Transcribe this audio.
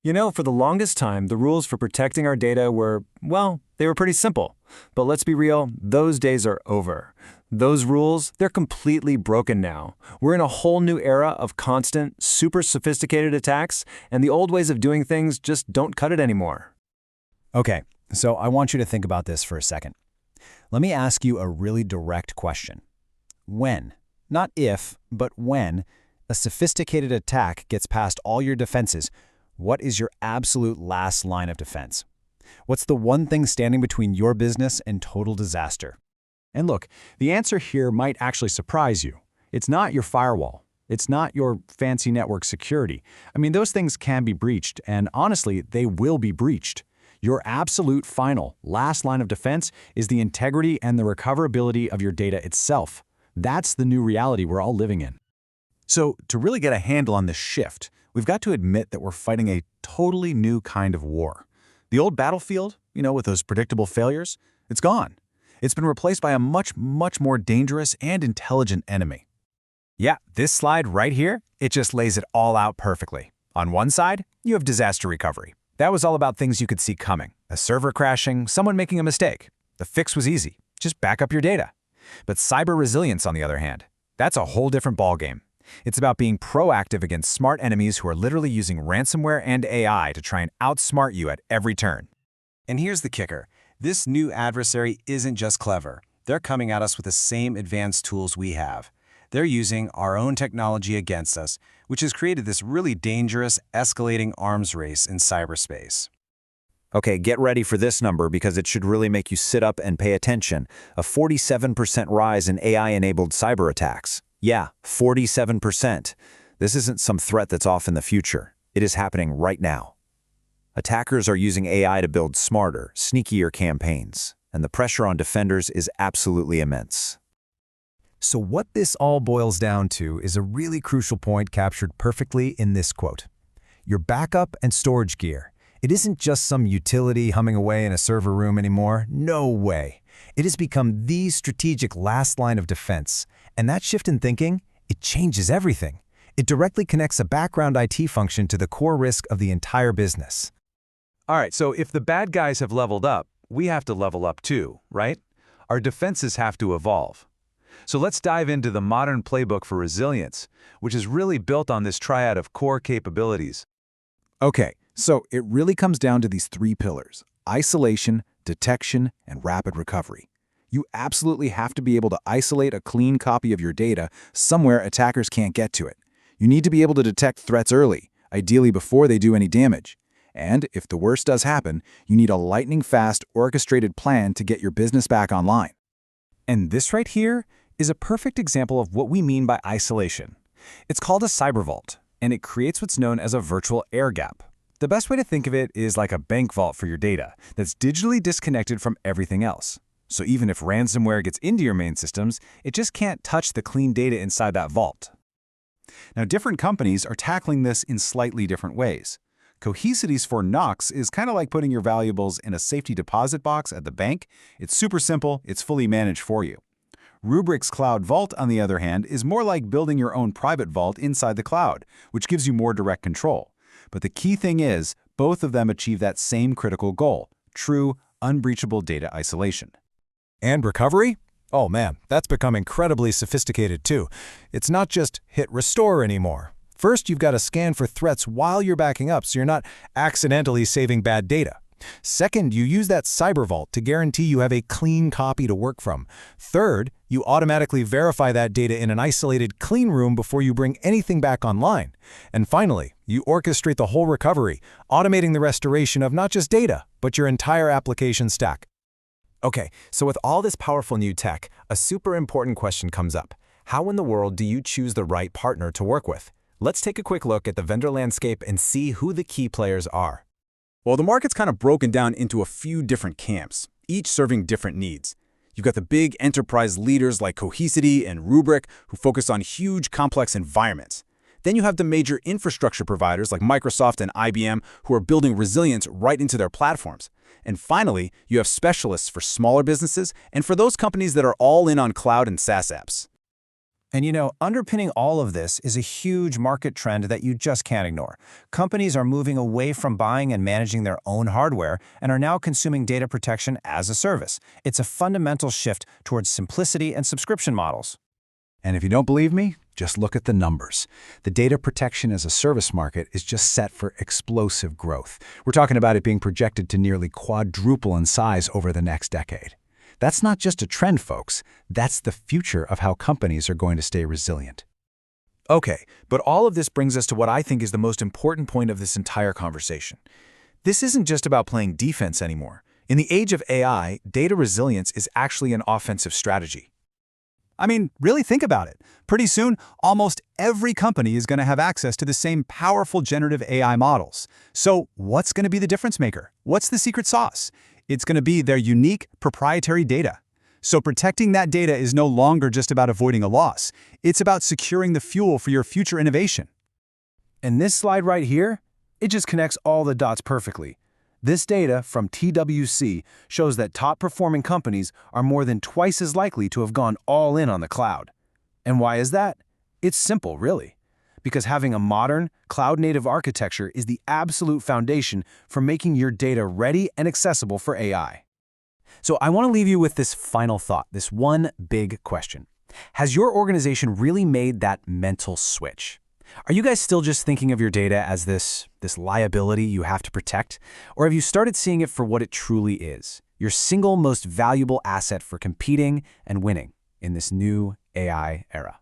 For the longest time, the rules for protecting our data were, well, they were pretty simple. But let's be real, those days are over. Those rules, they're completely broken now. We're in a whole new era of constant, super sophisticated attacks, and the old ways of doing things just don't cut it anymore. Okay, so I want you to think about this for a second. Let me ask you a really direct question. When, not if, but when, a sophisticated attack gets past all your defenses, what is your absolute last line of defense? What's the one thing standing between your business and total disaster? And look, the answer here might actually surprise you. It's not your firewall. It's not your fancy network security. Those things can be breached, and honestly, they will be breached. Your absolute final, last line of defense is the integrity and the recoverability of your data itself. That's the new reality we're all living in. So, to really get a handle on this shift, we've got to admit that we're fighting a totally new kind of war. The old battlefield, with those predictable failures, it's gone. It's been replaced by a much, much more dangerous and intelligent enemy. Yeah, this slide right here, it just lays it all out perfectly. On one side, you have disaster recovery. That was all about things you could see coming. A server crashing, someone making a mistake. The fix was easy. Just back up your data. But cyber resilience, on the other hand, that's a whole different ballgame. It's about being proactive against smart enemies who are literally using ransomware and AI to try and outsmart you at every turn. And here's the kicker. This new adversary isn't just clever. They're coming at us with the same advanced tools we have. They're using our own technology against us, which has created this really dangerous, escalating arms race in cyberspace. Okay, get ready for this number because it should really make you sit up and pay attention. A 47% rise in AI-enabled cyber attacks. Yeah, 47%. This isn't some threat that's off in the future. It is happening right now. Attackers are using AI to build smarter, sneakier campaigns, and the pressure on defenders is absolutely immense. So what this all boils down to is a really crucial point captured perfectly in this quote. Your backup and storage gear. It isn't just some utility humming away in a server room anymore. No way. It has become the strategic last line of defense. And that shift in thinking, it changes everything. It directly connects a background IT function to the core risk of the entire business. All right, so if the bad guys have leveled up, we have to level up too, right? Our defenses have to evolve. So let's dive into the modern playbook for resilience, which is really built on this triad of core capabilities. Okay, so it really comes down to these three pillars: isolation, detection, and rapid recovery. You absolutely have to be able to isolate a clean copy of your data somewhere attackers can't get to it. You need to be able to detect threats early, ideally before they do any damage. And if the worst does happen, you need a lightning-fast, orchestrated plan to get your business back online. And this right here is a perfect example of what we mean by isolation. It's called a cyber vault, and it creates what's known as a virtual air gap. The best way to think of it is like a bank vault for your data that's digitally disconnected from everything else. So even if ransomware gets into your main systems, it just can't touch the clean data inside that vault. Now, different companies are tackling this in slightly different ways. Cohesity's for Knox is kind of like putting your valuables in a safety deposit box at the bank. It's super simple, it's fully managed for you. Rubrik's Cloud Vault, on the other hand, is more like building your own private vault inside the cloud, which gives you more direct control. But the key thing is, both of them achieve that same critical goal: true, unbreachable data isolation. And recovery? Oh man, that's become incredibly sophisticated too. It's not just hit restore anymore. First, you've got to scan for threats while you're backing up so you're not accidentally saving bad data. Second, you use that cyber vault to guarantee you have a clean copy to work from. Third, you automatically verify that data in an isolated clean room before you bring anything back online. And finally, you orchestrate the whole recovery, automating the restoration of not just data, but your entire application stack. Okay, so with all this powerful new tech, a super important question comes up. How in the world do you choose the right partner to work with? Let's take a quick look at the vendor landscape and see who the key players are. Well, the market's kind of broken down into a few different camps, each serving different needs. You've got the big enterprise leaders like Cohesity and Rubrik, who focus on huge, complex environments. Then you have the major infrastructure providers like Microsoft and IBM, who are building resilience right into their platforms. And finally, you have specialists for smaller businesses and for those companies that are all in on cloud and SaaS apps. And underpinning all of this is a huge market trend that you just can't ignore. Companies are moving away from buying and managing their own hardware and are now consuming data protection as a service. It's a fundamental shift towards simplicity and subscription models. And if you don't believe me, just look at the numbers. The data protection as a service market is just set for explosive growth. We're talking about it being projected to nearly quadruple in size over the next decade. That's not just a trend, folks. That's the future of how companies are going to stay resilient. Okay, but all of this brings us to what I think is the most important point of this entire conversation. This isn't just about playing defense anymore. In the age of AI, data resilience is actually an offensive strategy. I mean, really think about it. Pretty soon, almost every company is going to have access to the same powerful generative AI models. So what's going to be the difference maker? What's the secret sauce? It's going to be their unique proprietary data. So protecting that data is no longer just about avoiding a loss. It's about securing the fuel for your future innovation. And this slide right here, it just connects all the dots perfectly. This data from TWC shows that top-performing companies are more than twice as likely to have gone all in on the cloud. And why is that? It's simple, really. Because having a modern, cloud-native architecture is the absolute foundation for making your data ready and accessible for AI. So I want to leave you with this final thought, this one big question. Has your organization really made that mental switch? Are you guys still just thinking of your data as this liability you have to protect? Or have you started seeing it for what it truly is, your single most valuable asset for competing and winning in this new AI era?